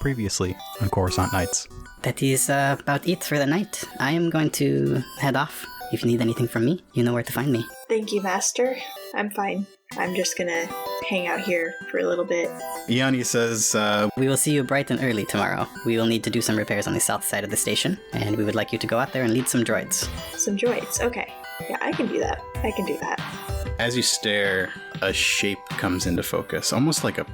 Previously on Coruscant Nights. That is about it for the night. I am going to head off. If you need anything from me, you know where to find me. Thank you, Master. I'm fine. I'm just gonna hang out here for a little bit. Iani says, We will see you bright and early tomorrow. We will need to do some repairs on the south side of the station, and we would like you to go out there and lead some droids. Some droids, okay. Yeah, I can do that. As you stare, a shape comes into focus, almost like a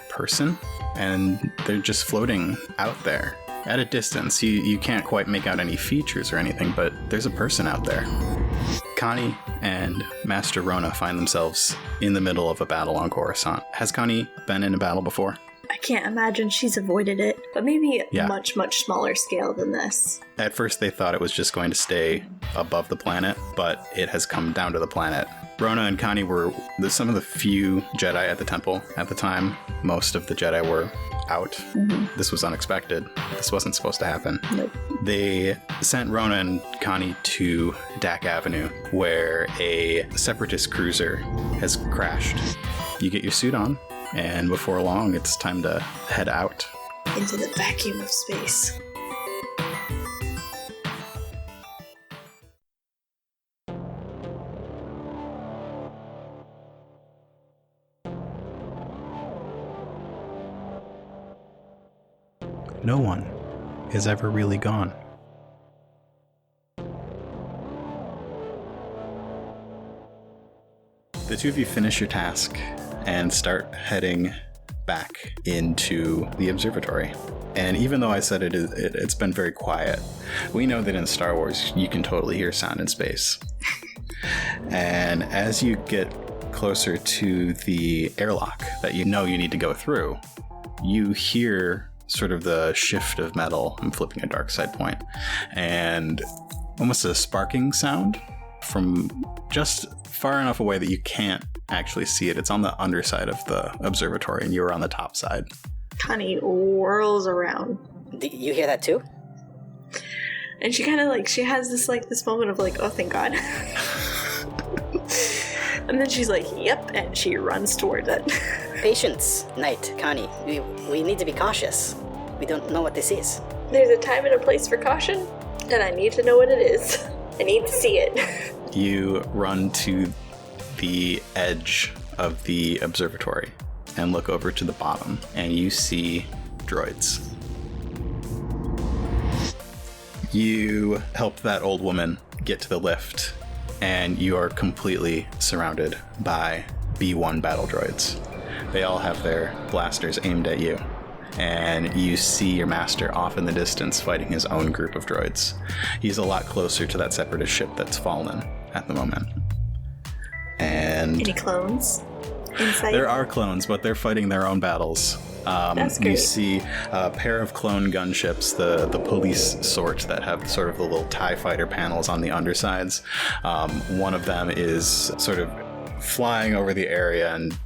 person, and they're just floating out there. At a distance, you can't quite make out any features or anything, but there's a person out there. Connie and Master Rona find themselves in the middle of a battle on Coruscant. Has Connie been in a battle before? I can't imagine she's avoided it, but maybe much, much smaller scale than this. At first they thought it was just going to stay above the planet, but it has come down to the planet. Rona and Connie were some of the few Jedi at the temple at the time. Most of the Jedi were out. Mm-hmm. This was unexpected. This wasn't supposed to happen. Nope. They sent Rona and Connie to Dak Avenue, where a separatist cruiser has crashed. You get your suit on, and before long, it's time to head out. Into the vacuum of space. No one is ever really gone. The two of you finish your task and start heading back into the observatory. And even though I said it's been very quiet, we know that in Star Wars you can totally hear sound in space. And as you get closer to the airlock that you know you need to go through, you hear sort of the shift of metal. I'm flipping a dark side point, and almost a sparking sound from just far enough away that you can't actually see it. It's on the underside of the observatory, and you're on the top side. Connie whirls around. You hear that too? And she kind of she has this moment of oh, thank God. And then she's like, yep, and she runs towards it. Patience, Knight, Connie. We need to be cautious. We don't know what this is. There's a time and a place for caution, and I need to know what it is. I need to see it. You run to the edge of the observatory and look over to the bottom, and you see droids. You help that old woman get to the lift, and you are completely surrounded by B1 battle droids. They all have their blasters aimed at you, and you see your master off in the distance fighting his own group of droids. He's a lot closer to that separatist ship that's fallen at the moment. And any clones inside? There are clones, but they're fighting their own battles. That's great. You see a pair of clone gunships, the police sort that have sort of the little TIE fighter panels on the undersides. One of them is sort of flying over the area and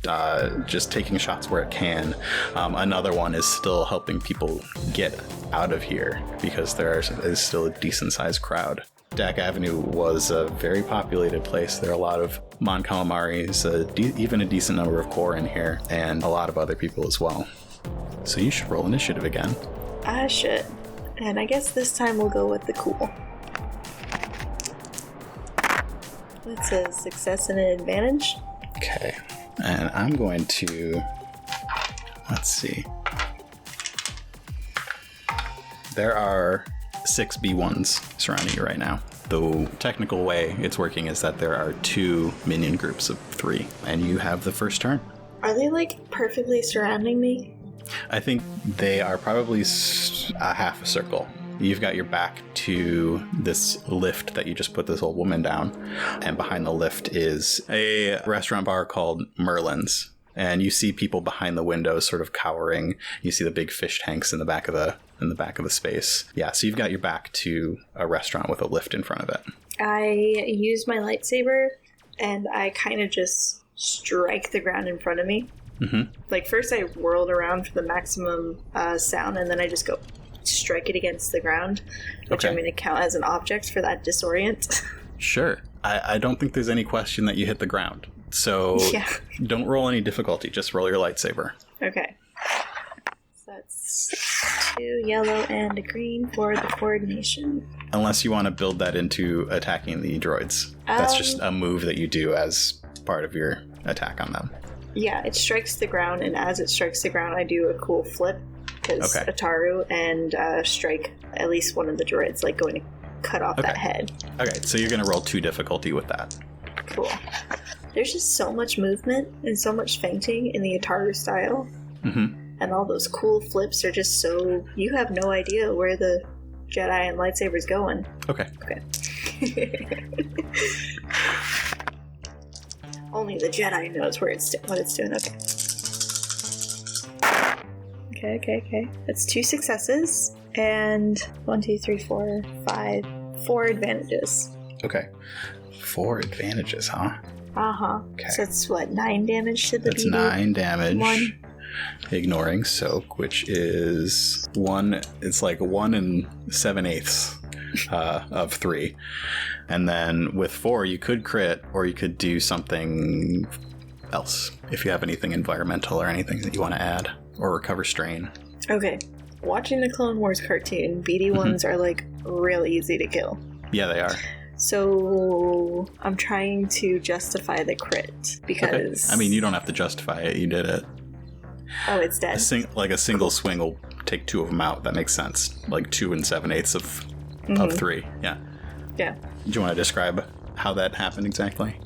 just taking shots where it can. Another one is still helping people get out of here because there is still a decent-sized crowd. Dak Avenue was a very populated place. There are a lot of Mon Calamaris, even a decent number of core in here, and a lot of other people as well. So you should roll initiative again. I should. And I guess this time we'll go with the cool. That's a success and an advantage. Okay. And I'm going to... Let's see. There are 6 B1s surrounding you right now. The technical way it's working is that there are 2 minion groups of 3, and you have the first turn. Are they perfectly surrounding me? I think they are probably a half a circle. You've got your back to this lift that you just put this old woman down, and behind the lift is a restaurant bar called Merlin's, and you see people behind the windows sort of cowering. You see the big fish tanks in the back of the space. Yeah, so you've got your back to a restaurant with a lift in front of it. I use my lightsaber, and I kind of just strike the ground in front of me. Mm-hmm. First I whirled around for the maximum sound, and then I just go strike it against the ground, which I'm going to count as an object for that disorient. Sure. I don't think there's any question that you hit the ground. So don't roll any difficulty. Just roll your lightsaber. Okay. So That's 2 yellow and a green for the coordination. Unless you want to build that into attacking the droids. That's just a move that you do as part of your attack on them. Yeah, it strikes the ground, and as it strikes the ground, I do a cool flip. Because Ataru and strike at least one of the droids, like going to cut off that head. Okay, so you're going to roll 2 difficulty with that. Cool. There's just so much movement and so much feinting in the Ataru style. Mm-hmm. And all those cool flips are just so... You have no idea where the Jedi and lightsaber's going. Okay. Only the Jedi knows where what it's doing. Okay. That's 2 successes and 1, 2, 3, 4, 5, 4 advantages. Okay. 4 advantages, huh? Uh-huh. Okay. So that's what, 9 damage to the BB? That's 9 damage. 1. Ignoring soak, which is 1. It's like 1 7/8 of 3. And then with 4, you could crit, or you could do something else if you have anything environmental or anything that you want to add, or recover strain. Okay. Watching the Clone Wars cartoon, BD1s are like real easy to kill. Yeah, they are. So I'm trying to justify the crit because... Okay. I mean, you don't have to justify it. You did it. Oh, it's dead. A single swing will take 2 of them out. That makes sense. Like 2 7/8 of 3. Yeah. Yeah. Do you want to describe how that happened exactly?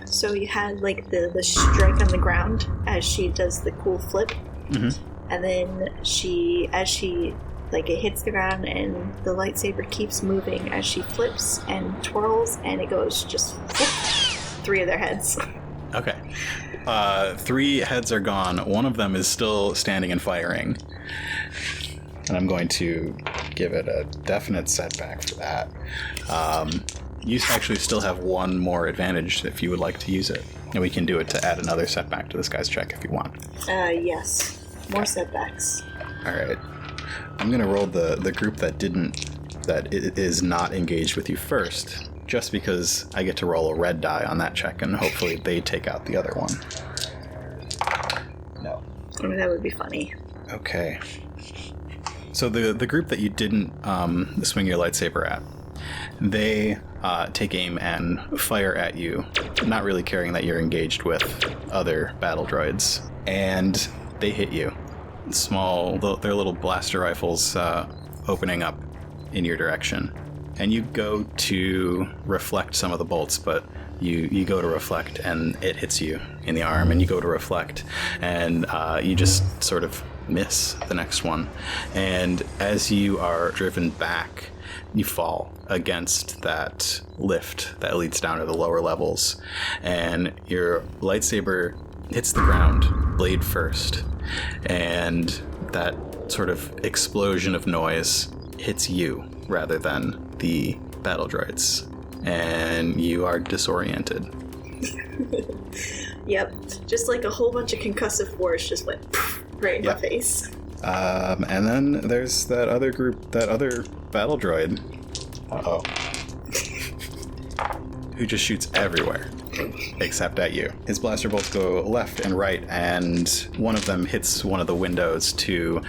So you had like the strike on the ground as she does the cool flip. Mm-hmm. And then it hits the ground and the lightsaber keeps moving as she flips and twirls, and it goes just whoop, 3 of their heads. Okay. 3 heads are gone. 1 of them is still standing and firing. And I'm going to give it a definite setback for that. You actually still have 1 more advantage if you would like to use it. And we can do it to add another setback to this guy's check if you want. Yes. More setbacks. Alright. I'm going to roll the group that it is not engaged with you first, just because I get to roll a red die on that check, and hopefully they take out the other one. No. I mean, that would be funny. Okay. So the group that you didn't swing your lightsaber at, they take aim and fire at you, not really caring that you're engaged with other battle droids, and they hit you. Their little blaster rifles opening up in your direction. And you go to reflect some of the bolts, but you go to reflect and it hits you in the arm, and you go to reflect and you just sort of miss the next one. And as you are driven back, you fall against that lift that leads down to the lower levels, and your lightsaber hits the ground, blade first, and that sort of explosion of noise hits you rather than the battle droids, and you are disoriented. Yep, just like a whole bunch of concussive force just went right in my face. And then there's that other group, that other battle droid. Uh-oh. Who just shoots everywhere, except at you. His blaster bolts go left and right, and one of them hits one of the windows to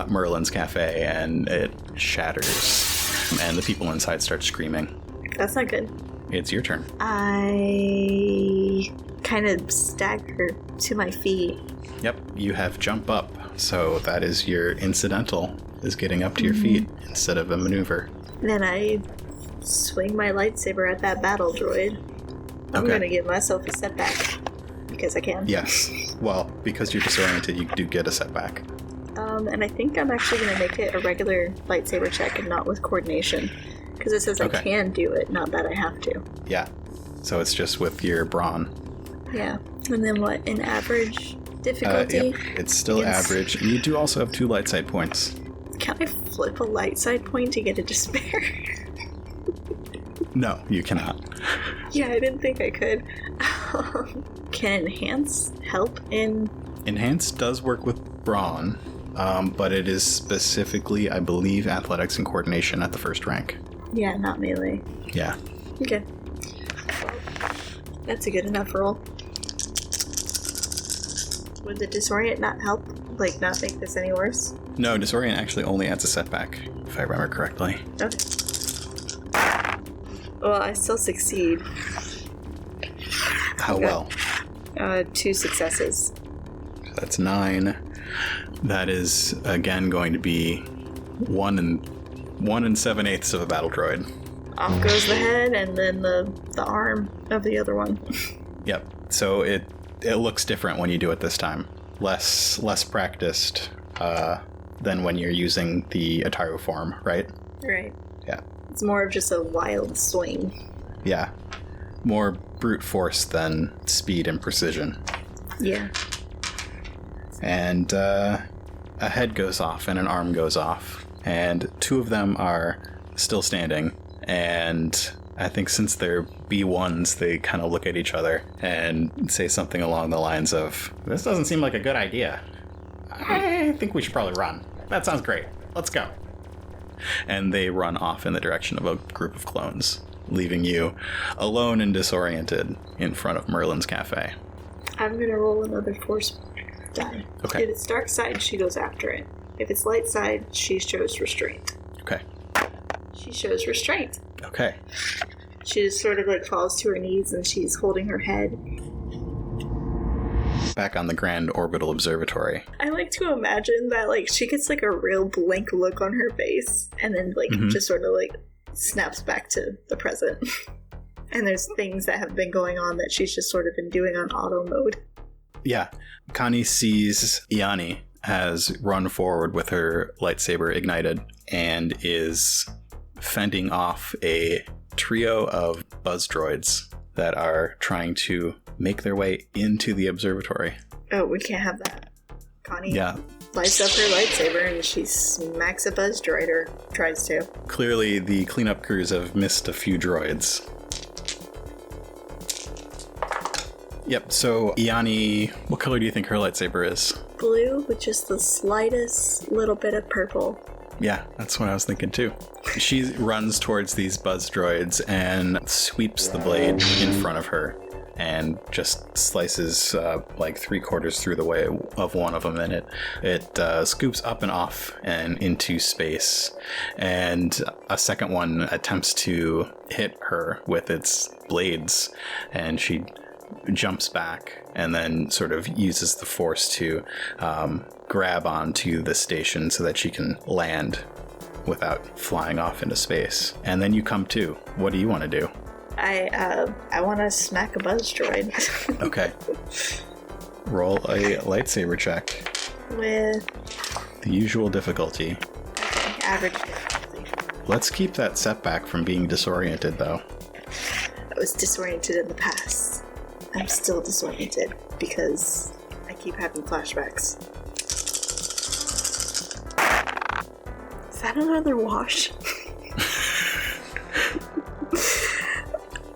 Merlin's cafe, and it shatters, and the people inside start screaming. That's not good. It's your turn. I kind of stagger to my feet. Yep, you have jump up, so that is your incidental, is getting up to your feet instead of a maneuver. Then I swing my lightsaber at that battle droid. I'm going to give myself a setback, because I can. Yes. Well, because you're disoriented, you do get a setback. And I think I'm actually going to make it a regular lightsaber check and not with coordination, because it says I can do it, not that I have to. Yeah. So it's just with your brawn. Yeah. And then what? An average difficulty? Yep. It's still average. And you do also have 2 light side points. Can I flip a light side point to get a despair? No, you cannot. Yeah, I didn't think I could. Can enhance help in... Enhance does work with brawn, but it is specifically, I believe, athletics and coordination at the first rank. Yeah, not melee. Yeah. Okay. That's a good enough roll. Would the disorient not help? like, not make this any worse? No, disorient actually only adds a setback, if I remember correctly. Okay. Well, I still succeed. How well? 2 successes. That's 9. That is, again, going to be 1 and 7/8 of a battle droid. Off goes the head, and then the arm of the other one. Yep. So it looks different when you do it this time. Less practiced than when you're using the Ataru form, right? Right. Yeah. It's more of just a wild swing. Yeah. More brute force than speed and precision. Yeah. And a head goes off and an arm goes off. And 2 of them are still standing. And I think since they're B1s, they kind of look at each other and say something along the lines of, "This doesn't seem like a good idea. I think we should probably run. That sounds great. Let's go." And they run off in the direction of a group of clones, leaving you alone and disoriented in front of Merlin's cafe. I'm gonna roll another force die. Okay. If it's dark side, she goes after it. If it's light side, she shows restraint. Okay. She shows restraint. Okay. She just sort of like falls to her knees and she's holding her head. Back on the Grand Orbital Observatory. I like to imagine that like she gets like a real blank look on her face and then like just sort of like snaps back to the present. And there's things that have been going on that she's just sort of been doing on auto mode. Yeah. Connie sees Iani has run forward with her lightsaber ignited and is fending off a trio of buzz droids that are trying to make their way into the observatory. Oh, we can't have that. Connie Yeah. lights up her lightsaber and she smacks a buzz droid, or tries to. Clearly, the cleanup crews have missed a few droids. Yep, so Iani, what color do you think her lightsaber is? Blue with just the slightest little bit of purple. Yeah, that's what I was thinking too. She runs towards these buzz droids and sweeps the blade in front of her and just slices like 3/4 through the way of one of them, and it scoops up and off and into space. And a second one attempts to hit her with its blades, and she jumps back and then sort of uses the force to grab onto the station so that she can land without flying off into space. And then you come to. What do you want to do? I want to smack a buzz droid. Okay. Roll a lightsaber check. With The usual difficulty. average difficulty. Let's keep that setback from being disoriented, though. I was disoriented in the past. I'm still disoriented because I keep having flashbacks. Is that another wash?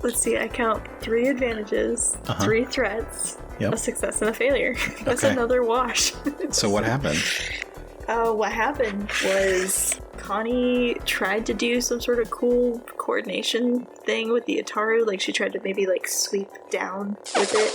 Let's see, I count 3 advantages, 3 threats, Yep. a success, and a failure. That's Okay. another wash. So what happened? What happened was Connie tried to do some sort of cool coordination thing with the Ataru. Like, she tried to maybe, like, sweep down with it.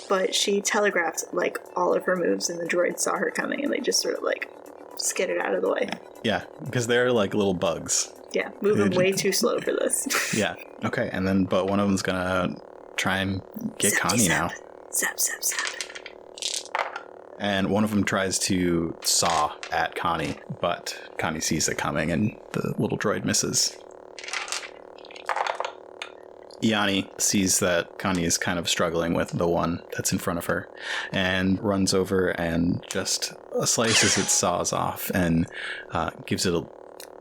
But she telegraphed, like, all of her moves, and the droids saw her coming, and they just sort of, like, skidded out of the way. Yeah, because they're like little bugs. Yeah, moving way too slow for this. Yeah. Okay, and then, but one of them's gonna try and get Zappy Connie now. zap. Zap, zap, zap. And one of them tries to saw at Connie, but Connie sees it coming and the little droid misses. Iani sees that Connie is kind of struggling with the one that's in front of her and runs over and just slices its saws off and gives it a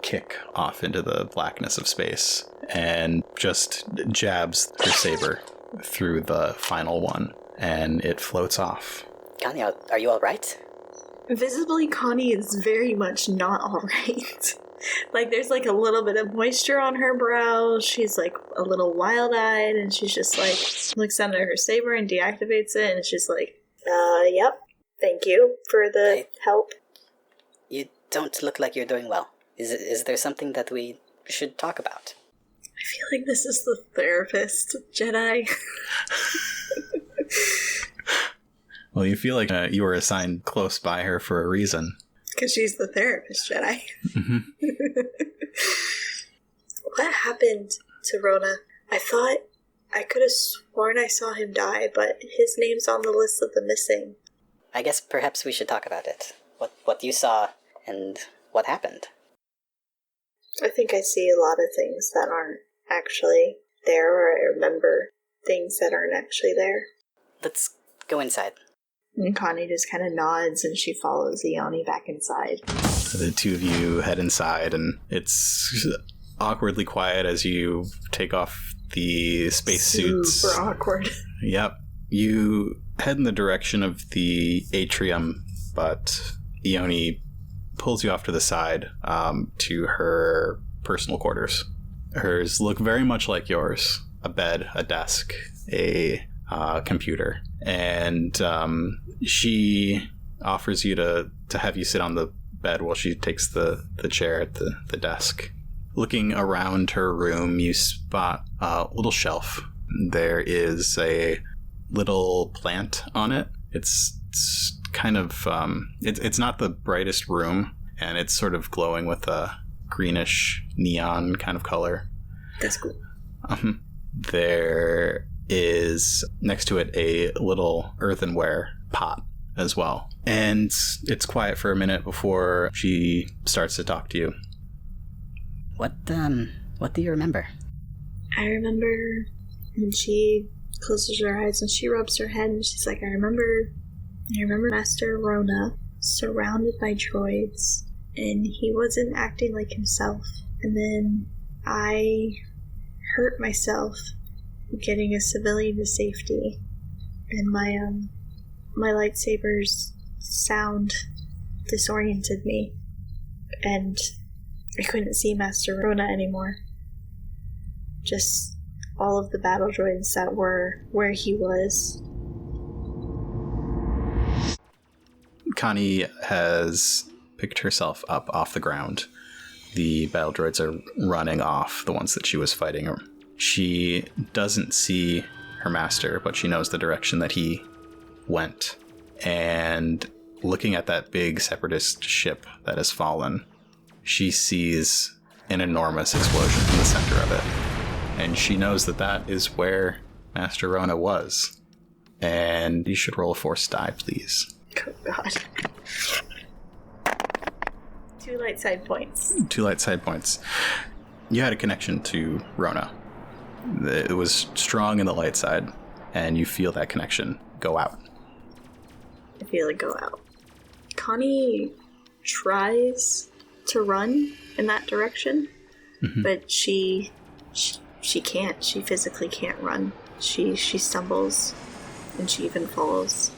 kick off into the blackness of space and just jabs her saber through the final one, and it floats off. Connie, are you all right? Visibly, Connie is very much not alright. Like, there's like a little bit of moisture on her brow. She's like a little wild-eyed, and she's just like looks down at her saber and deactivates it, and she's like, yep, thank you for the help. You don't look like you're doing well. Is there something that we should talk about? I feel like this is the therapist, Jedi. Well, you feel like you were assigned close by her for a reason. Because she's the therapist, Jedi. Mm-hmm. What happened to Rona? I could have sworn I saw him die, but his name's on the list of the missing. I guess perhaps we should talk about it. What you saw and what happened. I think I see a lot of things that aren't actually there, or I remember things that aren't actually there. Let's go inside. And Connie just kind of nods and she follows Ioni back inside. The two of you head inside, and it's awkwardly quiet as you take off the spacesuits. Super awkward. Yep. You head in the direction of the atrium, but Ioni pulls you off to the side to her personal quarters. Hers look very much like yours. A bed, a desk, a computer. And she offers you to have you sit on the bed while she takes the chair at the desk. Looking around her room, you spot a little shelf. There is a little plant on it. It's kind of it's not the brightest room, and it's sort of glowing with a greenish neon kind of color. That's cool. There is next to it a little earthenware pot as well, and it's quiet for a minute before she starts to talk to you. What do you remember? I remember when she closes her eyes and she rubs her head and she's like, I remember Master Rona surrounded by droids, and he wasn't acting like himself. And then I hurt myself getting a civilian to safety, and my lightsaber's sound disoriented me, and I couldn't see Master Rona anymore. Just all of the battle droids that were where he was. Connie has picked herself up off the ground. The battle droids are running off, the ones that she was fighting. She doesn't see her master, but she knows the direction that he went. And looking at that big separatist ship that has fallen, she sees an enormous explosion in the center of it. And she knows that that is where Master Rona was. And you should roll a force die, please. Oh, God. 2 light side points. 2 light side points. You had a connection to Rona. It was strong in the light side, and you feel that connection go out. I feel it go out. Connie tries to run in that direction, but she can't. She physically can't run. She stumbles, and she even falls.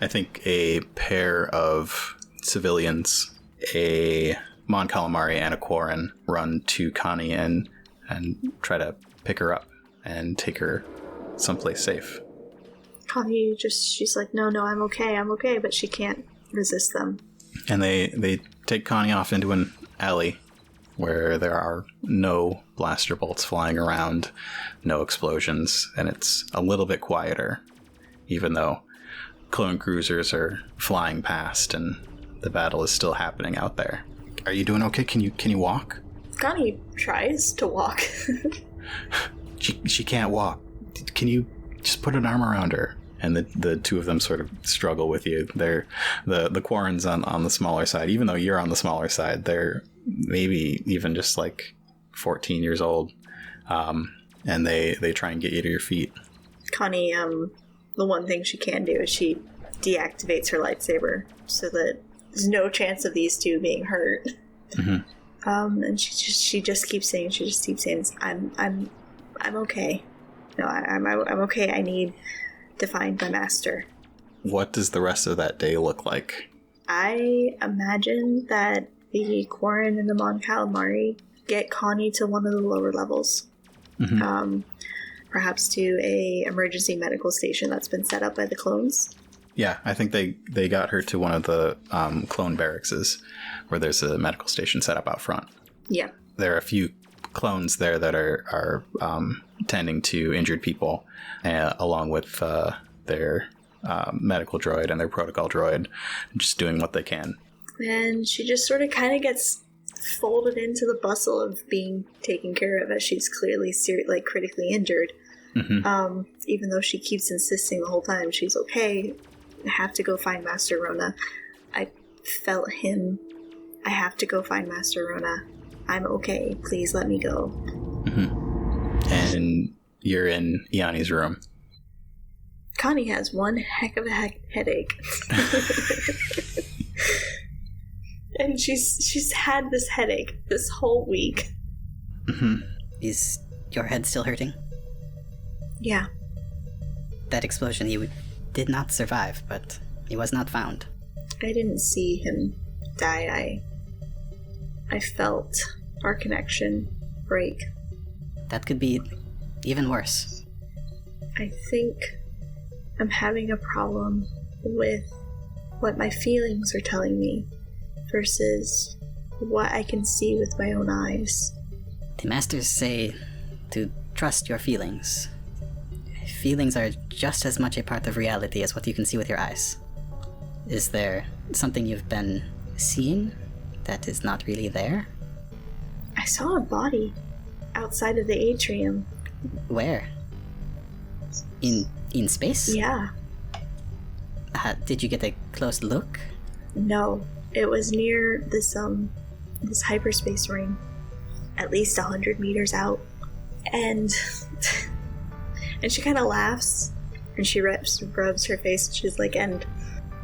I think a pair of civilians, a Mon Calamari and a Quarren, run to Connie and try to pick her up and take her someplace safe. Connie she's like, no, I'm okay, but she can't resist them. And they take Connie off into an alley where there are no blaster bolts flying around, no explosions, and it's a little bit quieter, even though clone cruisers are flying past and the battle is still happening out there. Are you doing okay? Can you walk? Connie tries to walk. She can't walk. Can you just put an arm around her? And the two of them sort of struggle with you. They're the Quarren's on the smaller side. Even though you're on the smaller side, they're maybe even just like 14 years old. And they try and get you to your feet. Connie, the one thing she can do is she deactivates her lightsaber so that there's no chance of these two being hurt. And she just keeps saying, I'm okay. No, I'm okay. I need to find my master. What does the rest of that day look like? I imagine that the Quarren and the Mon Calamari get Connie to one of the lower levels. Perhaps to a emergency medical station that's been set up by the clones. Yeah, I think they got her to one of the clone barracks where there's a medical station set up out front. Yeah. There are a few clones there that are tending to injured people, along with their medical droid and their protocol droid, just doing what they can. And she just sort of kind of gets folded into the bustle of being taken care of, as she's clearly critically injured. Mm-hmm. Even though she keeps insisting the whole time she's okay. I have to go find Master Rona. I felt him. I have to go find Master Rona. I'm okay. Please let me go. Mm-hmm. And you're in Iani's room. Connie has one heck of a headache. And she's had this headache this whole week. Mm-hmm. Is your head still hurting? Yeah. That explosion, he did not survive, but he was not found. I didn't see him die. I felt our connection break. That could be even worse. I think I'm having a problem with what my feelings are telling me versus what I can see with my own eyes. The masters say to trust your feelings. Feelings are just as much a part of reality as what you can see with your eyes. Is there something you've been seeing that is not really there? I saw a body outside of the atrium. Where? In space? Yeah. Did you get a close look? No, it was near this hyperspace ring, at least 100 meters out, and she kind of laughs, and she rubs her face, and she's like, and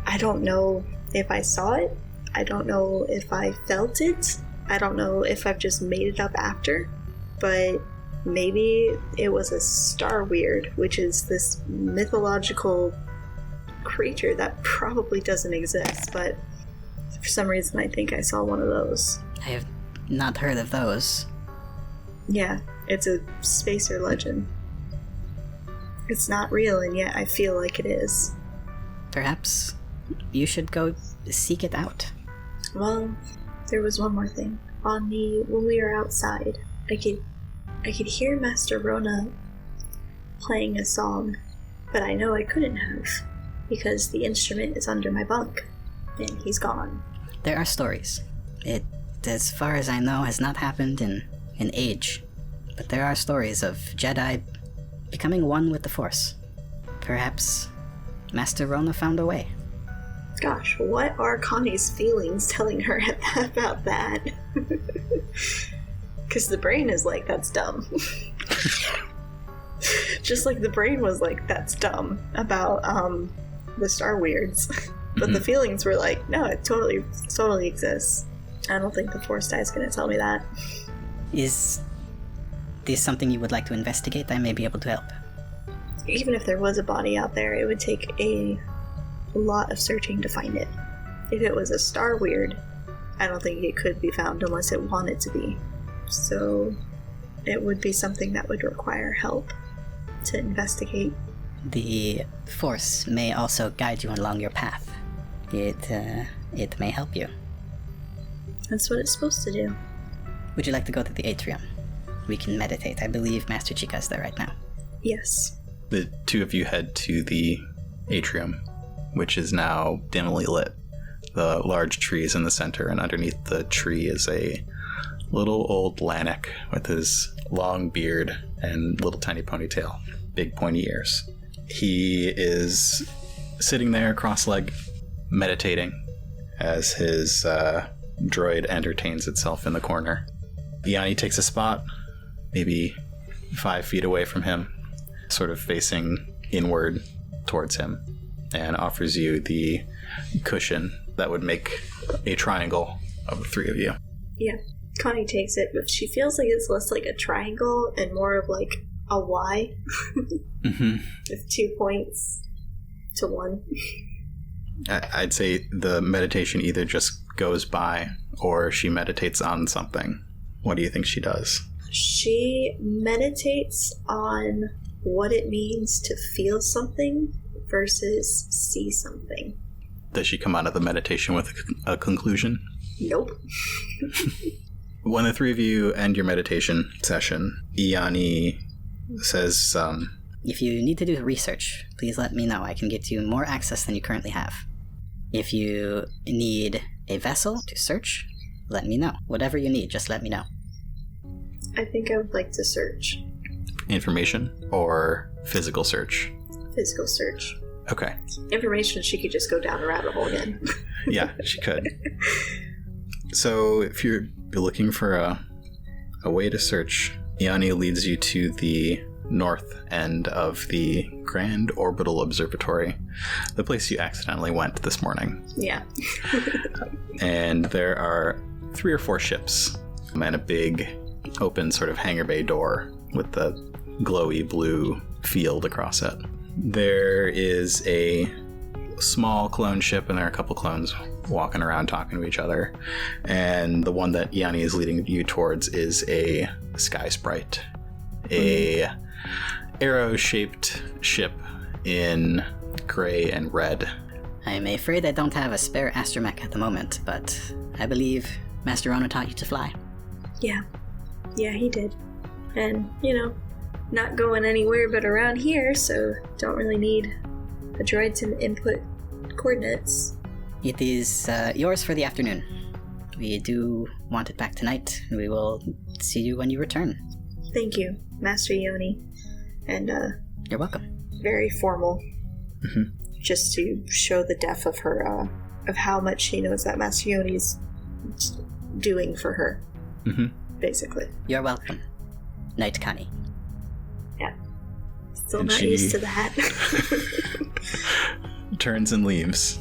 I don't know if I saw it, I don't know if I felt it, I don't know if I've just made it up after, but maybe it was a Star Weird, which is this mythological creature that probably doesn't exist, but for some reason I think I saw one of those. I have not heard of those. Yeah, it's a spacer legend. It's not real, and yet I feel like it is. Perhaps you should go seek it out. Well, there was one more thing. When we were outside, I could hear Master Rona playing a song, but I know I couldn't have, because the instrument is under my bunk, and he's gone. There are stories. It, as far as I know, has not happened in an age, but there are stories of Jedi becoming one with the Force. Perhaps Master Rona found a way. Gosh, what are Connie's feelings telling her about that? Because the brain is like, that's dumb. Just like the brain was like, that's dumb about the Star Weirds. But the feelings were like, no, it totally exists. I don't think the Force Die is going to tell me that. Is this something you would like to investigate? I may be able to help. Even if there was a body out there, it would take a lot of searching to find it. If it was a Star Weird, I don't think it could be found unless it wanted to be. So it would be something that would require help to investigate. The Force may also guide you along your path. It may help you. That's what it's supposed to do. Would you like to go to the atrium? We can meditate. I believe Master Chica is there right now. Yes. The two of you head to the atrium, which is now dimly lit. The large tree is in the center, and underneath the tree is a little old Lannick with his long beard and little tiny ponytail, big pointy ears. He is sitting there cross-legged, meditating as his droid entertains itself in the corner. Iani takes a spot, maybe 5 feet away from him, sort of facing inward towards him, and offers you the cushion that would make a triangle of the three of you. Yeah. Connie takes it, but she feels like it's less like a triangle and more of like a Y. Mm-hmm. With 2 points to 1. I'd say the meditation either just goes by or she meditates on something. What do you think she does? She meditates on what it means to feel something versus see something. Does she come out of the meditation with a conclusion? Nope. When the three of you end your meditation session, Iani says, If you need to do research, please let me know. I can get you more access than you currently have. If you need a vessel to search, let me know. Whatever you need, just let me know. I think I would like to search. Information or physical search? Physical search. Okay. Information, she could just go down a rabbit hole again. Yeah, she could. So if you're looking for a way to search, Yanni leads you to the north end of the Grand Orbital Observatory, the place you accidentally went this morning. Yeah. And there are 3 or 4 ships and a big open sort of hangar bay door with the glowy blue field across it. There is a small clone ship, and there are a couple clones walking around talking to each other. And the one that Yanni is leading you towards is a Sky Sprite, a arrow-shaped ship in gray and red. I'm afraid I don't have a spare astromech at the moment, but I believe Master Rona taught you to fly. Yeah. Yeah, he did. And, not going anywhere but around here, so don't really need a droid to input coordinates. It is yours for the afternoon. We do want it back tonight, and we will see you when you return. Thank you, Master Yoni. And, You're welcome. very formal. Mm-hmm. Just to show the depth of her, of how much she knows that Master Yoni's doing for her. Mm-hmm. Basically. You're welcome. Night, Connie. Yeah. Still And not she- used to that. Turns and leaves.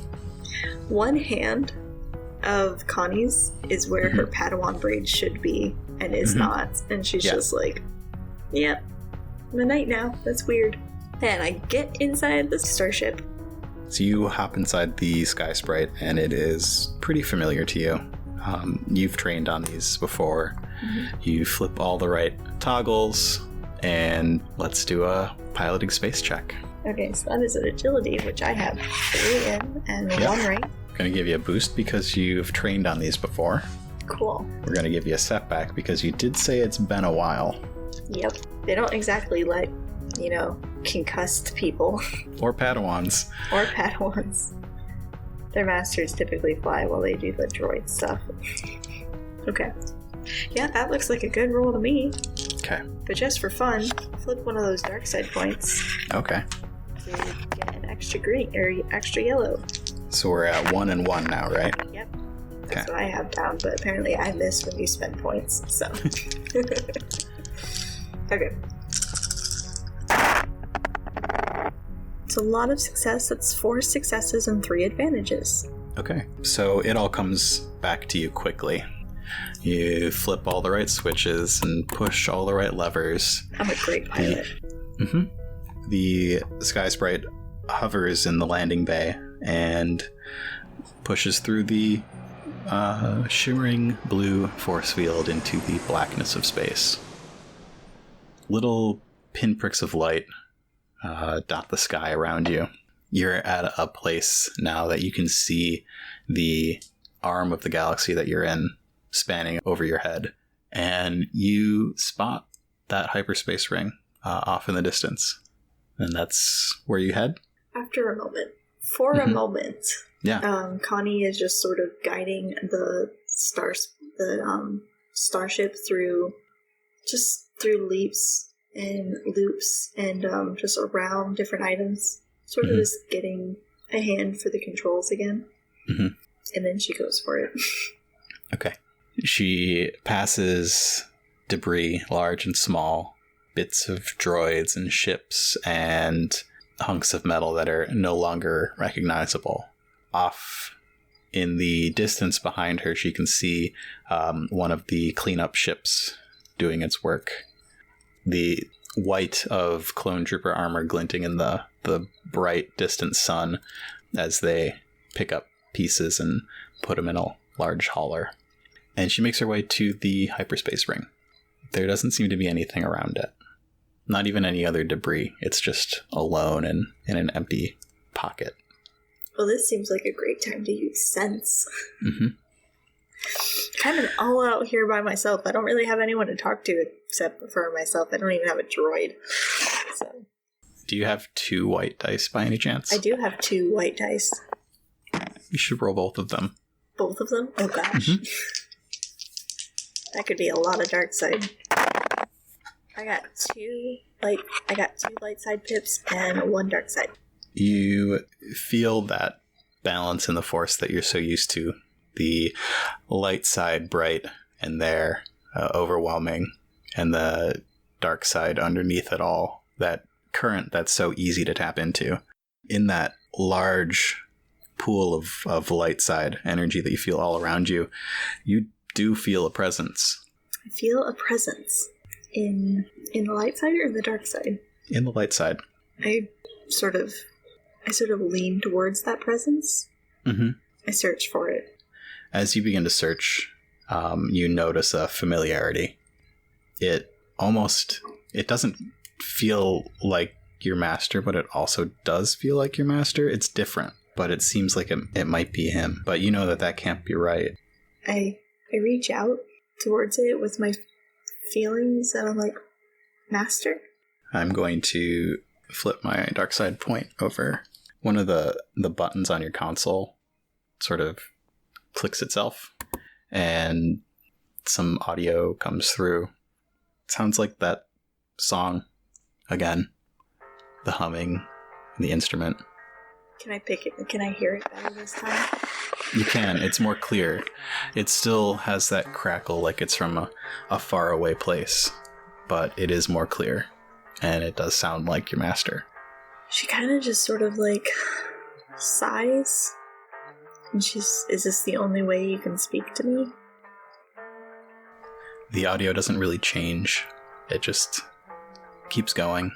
One hand of Connie's is where her Padawan braid should be, and is not. And she's just like, yep, I'm a knight now. That's weird. And I get inside the starship. So you hop inside the Sky Sprite, and it is pretty familiar to you. You've trained on these before. You flip all the right toggles, and let's do a piloting space check. Okay, so that is an agility, which I have 3 in and 1 right. I'm going to give you a boost because you've trained on these before. Cool. We're going to give you a setback because you did say it's been a while. Yep. They don't exactly let, concussed people Or Padawans. or Padawans. Their masters typically fly while they do the droid stuff. Okay. Yeah, that looks like a good roll to me. Okay. But just for fun, flip one of those dark side points Okay. to get an extra green or extra yellow. So we're at 1 and 1 now, right? Yep. That's what I have down, but apparently I miss when you spend points, so. Okay. It's a lot of success. That's 4 successes and 3 advantages. Okay. So it all comes back to you quickly. You flip all the right switches and push all the right levers. I'm a great pilot. The Sky Sprite hovers in the landing bay and pushes through the shimmering blue force field into the blackness of space. Little pinpricks of light dot the sky around you. You're at a place now that you can see the arm of the galaxy that you're in spanning over your head, and you spot that hyperspace ring off in the distance, and that's where you head. After a moment, for a moment, Yeah. Connie is just sort of guiding the starship through leaps and loops and just around different items, sort of just getting a hand for the controls again. And then she goes for it. Okay. She passes debris, large and small, bits of droids and ships and hunks of metal that are no longer recognizable. Off in the distance behind her, she can see one of the cleanup ships doing its work. The white of clone trooper armor glinting in the bright distant sun as they pick up pieces and put them in a large hauler. And she makes her way to the hyperspace ring. There doesn't seem to be anything around it. Not even any other debris. It's just alone and in an empty pocket. Well, this seems like a great time to use sense. Kind of all out here by myself. I don't really have anyone to talk to except for myself. I don't even have a droid. So Do you have 2 white dice by any chance? I do have 2 white dice. You should roll both of them. Both of them? Oh gosh. Mm-hmm. That could be a lot of dark side. I got 2 light side pips and 1 dark side. You feel that balance in the force that you're so used to. The light side bright and there, overwhelming, and the dark side underneath it all. That current that's so easy to tap into. In that large pool of light side energy that you feel all around you, you do feel a presence. I feel a presence. In the light side or the dark side? In the light side. I sort of lean towards that presence. Mm-hmm. I search for it. As you begin to search, you notice a familiarity. It doesn't feel like your master, but it also does feel like your master. It's different, but it seems like it might be him. But you know that can't be right. I reach out towards it with my feelings, and I'm like, master? I'm going to flip my dark side point over. One of the buttons on your console sort of clicks itself, and some audio comes through. It sounds like that song again. The humming, the instrument. Can I pick it? Can I hear it better this time? You can. It's more clear. It still has that crackle like it's from a faraway place, but it is more clear, and it does sound like your master. She kind of just sort of like sighs, and is this the only way you can speak to me? The audio doesn't really change. It just keeps going.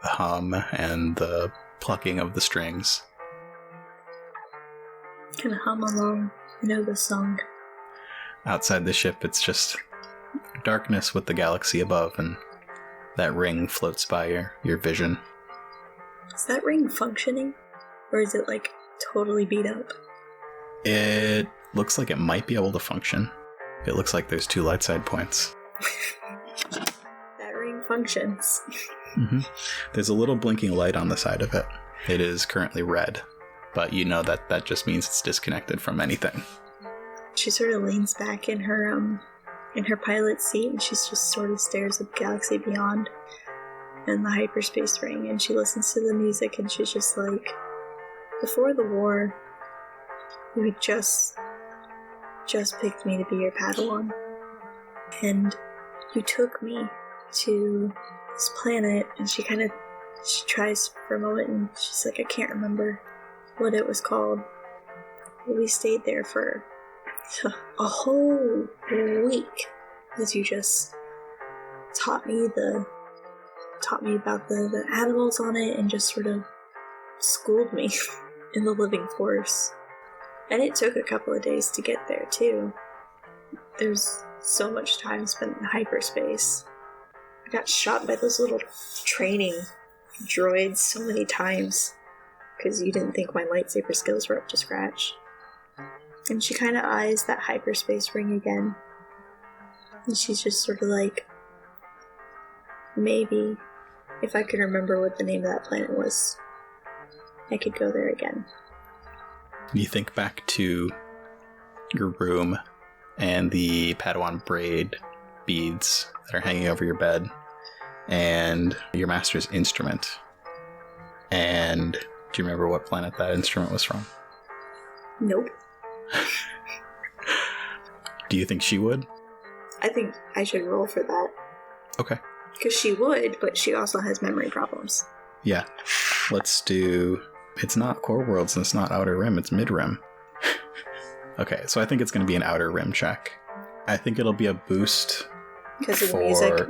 The hum and the plucking of the strings. Can hum along. I know the song. Outside the ship, it's just darkness with the galaxy above, and that ring floats by your vision. Is that ring functioning? Or is it, like, totally beat up? It looks like it might be able to function. It looks like there's 2 light side points. That ring functions. Mm-hmm. There's a little blinking light on the side of it. It is currently red, but you know that just means it's disconnected from anything. She sort of leans back in her pilot seat, and she just sort of stares at the galaxy beyond and the hyperspace ring, and she listens to the music, and she's just like, before the war, you had just picked me to be your Padawan, and you took me to this planet, and she tries for a moment, and she's like, I can't remember what it was called. But we stayed there for a whole week, as you just taught me about the animals on it, and just sort of schooled me in the living force. And it took a couple of days to get there too. There's so much time spent in hyperspace. I got shot by those little training droids so many times because you didn't think my lightsaber skills were up to scratch. And she kind of eyes that hyperspace ring again. And she's just sort of like, maybe if I could remember what the name of that planet was, I could go there again. You think back to your room and the Padawan braid beads that are hanging over your bed and your master's instrument. And do you remember what planet that instrument was from? Nope. Do you think she would? I think I should roll for that. Okay. Because she would, but she also has memory problems. Yeah. Let's do... It's not Core Worlds and it's not Outer Rim, it's Mid-Rim. Okay, so I think it's going to be an Outer Rim check. I think it'll be a boost because of the music.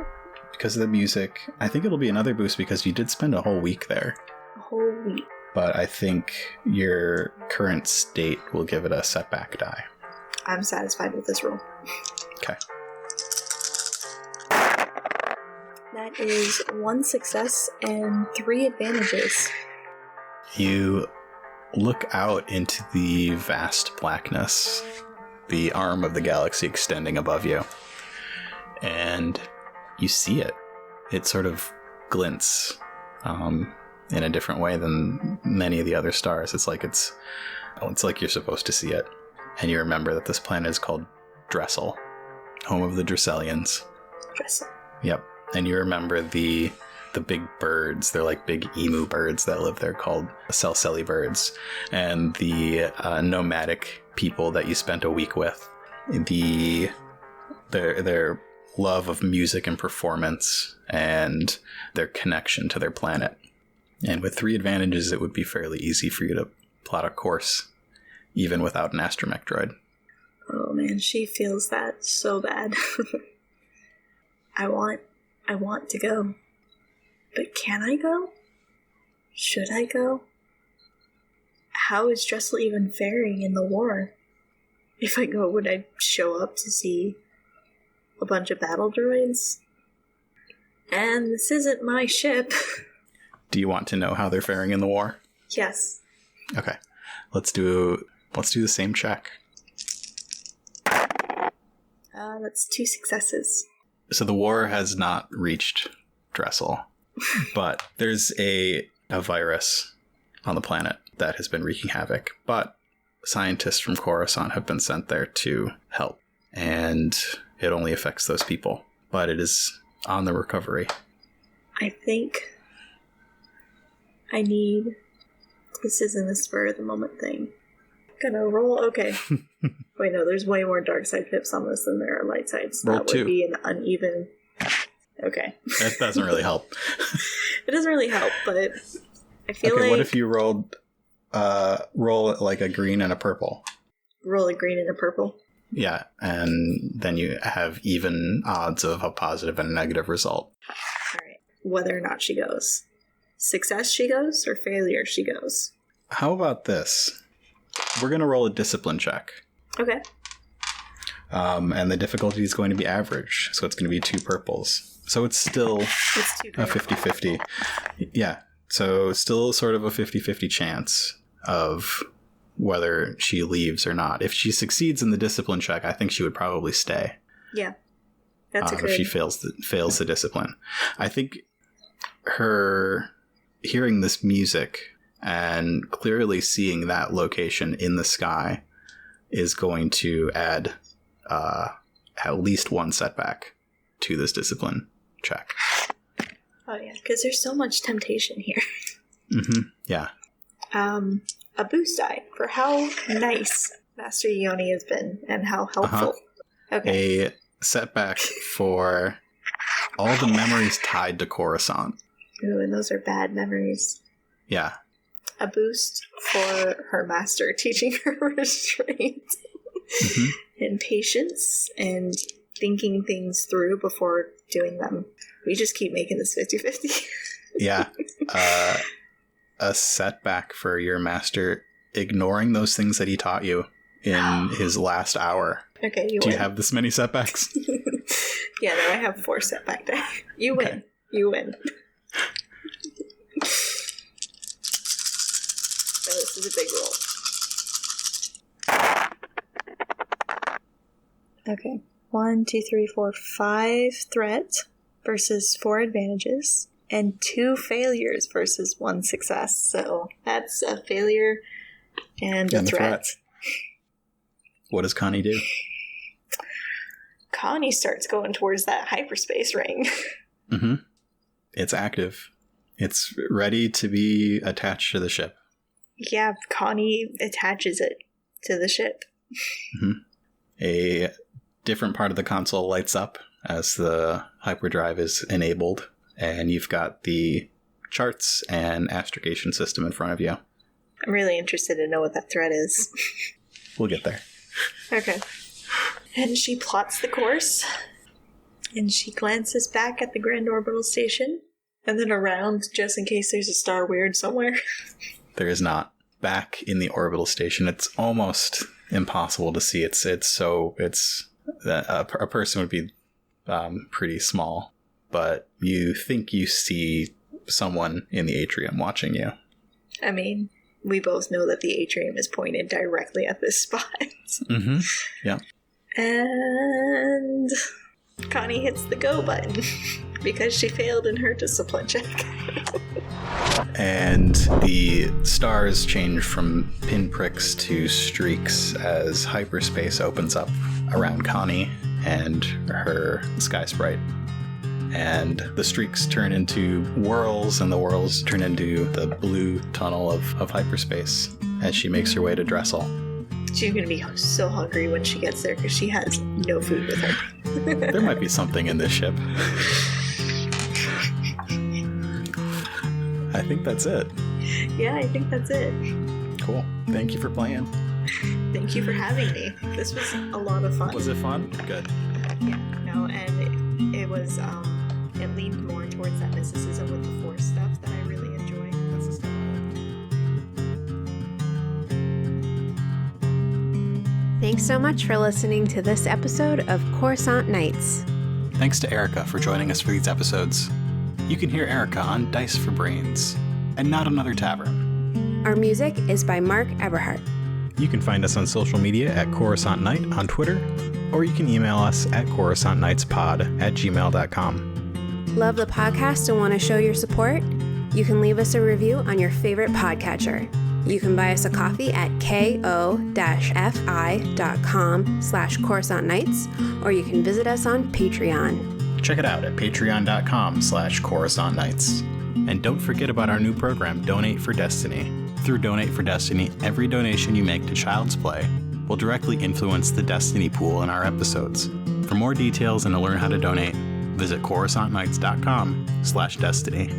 Because of the music. I think it'll be another boost because you did spend a whole week there. A whole week. But I think your current state will give it a setback die. I'm satisfied with this roll. Okay. That is 1 success and 3 advantages. You look out into the vast blackness, the arm of the galaxy extending above you, and you see it. It sort of glints in a different way than many of the other stars. It's like you're supposed to see it. And you remember that this planet is called Dressel, home of the Dressellians. Dressel. Yep. And you remember the big birds. They're like big emu birds that live there called Celcelli birds. And the nomadic people that you spent a week with. Their love of music and performance and their connection to their planet. And with 3 advantages, it would be fairly easy for you to plot a course, even without an astromech droid. Oh man, she feels that so bad. I want to go. But can I go? Should I go? How is Dressel even faring in the war? If I go, would I show up to see a bunch of battle droids? And this isn't my ship. Do you want to know how they're faring in the war? Yes. Okay. Let's do the same check. That's 2 successes. So the war has not reached Dressel, but there's a virus on the planet that has been wreaking havoc. But scientists from Coruscant have been sent there to help, and it only affects those people. But it is on the recovery. I think this isn't a spur of the moment thing. Gonna roll. Okay. Wait, no, there's way more dark side pips on this than there are light sides. Roll that 2. Would be an uneven. Okay. That doesn't really help. It doesn't really help, but I feel okay, like. what if you roll like a green and a purple? Roll a green and a purple. Yeah, and then you have even odds of a positive and a negative result. All right. Whether or not she goes. Success she goes, or failure she goes? How about this? We're going to roll a discipline check. Okay. And the difficulty is going to be average, so it's going to be 2 purples. So it's still a 50-50. Yeah, so still sort of a 50-50 chance of whether she leaves or not. If she succeeds in the discipline check, I think she would probably stay. Yeah. That's a good... If she fails the discipline. I think her hearing this music and clearly seeing that location in the sky is going to add at least 1 setback to this discipline check. Oh yeah, because there's so much temptation here. Mm-hmm. Yeah. A boost die for how nice Master Ioni has been and how helpful. Okay. A setback for all the memories tied to Coruscant. Ooh, and those are bad memories. Yeah. A boost for her master teaching her restraint and patience and thinking things through before doing them. We just keep making this 50-50. Yeah. A setback for your master ignoring those things that he taught you in his last hour. Okay, Do you have this many setbacks? Yeah, no, I have 4 setback die. You win. Okay. You win. Oh, this is a big roll. Okay. 1, 2, 3, 4, 5 threat versus 4 advantages, and 2 failures versus 1 success. So that's a failure and a threat. What does Connie do? Connie starts going towards that hyperspace ring. Mm-hmm. It's active. It's ready to be attached to the ship. Yeah, Connie attaches it to the ship. Mm-hmm. A different part of the console lights up as the hyperdrive is enabled, and you've got the charts and astrogation system in front of you. I'm really interested to know what that threat is. We'll get there. Okay. And she plots the course, and she glances back at the Grand Orbital Station, and then around, just in case there's a star weird somewhere. There is not. Back in the orbital station, it's almost impossible to see. It's a person would be pretty small, but you think you see someone in the atrium watching you. I mean, we both know that the atrium is pointed directly at this spot. Mm-hmm. Yeah. And Connie hits the go button. Because she failed in her discipline check. And the stars change from pinpricks to streaks as hyperspace opens up around Connie and her sky sprite. And the streaks turn into whirls, and the whirls turn into the blue tunnel of hyperspace as she makes her way to Dressel. She's going to be so hungry when she gets there because she has no food with her. There might be something in this ship. I think that's it. Yeah, I think that's it. Cool. Thank you for playing. Thank you for having me. This was a lot of fun. Was it fun? Good. Yeah, no, and it was, it leaned more towards that mysticism with the Force stuff that I really enjoy. That's the stuff. Thanks so much for listening to this episode of Coruscant Nights. Thanks to Erica for joining us for these episodes. You can hear Erica on Dice for Brains and Not Another Tavern. Our music is by Mark Eberhardt. You can find us on social media at Coruscant Night on Twitter, or you can email us at coruscantnightspod@gmail.com. Love the podcast and want to show your support? You can leave us a review on your favorite podcatcher. You can buy us a coffee at ko-fi.com/Coruscant Nights, or you can visit us on Patreon. Check it out at patreon.com/Coruscant Nights. And don't forget about our new program, Donate for Destiny. Through Donate for Destiny, every donation you make to Child's Play will directly influence the Destiny pool in our episodes. For more details and to learn how to donate, visit CoruscantNights.com/Destiny.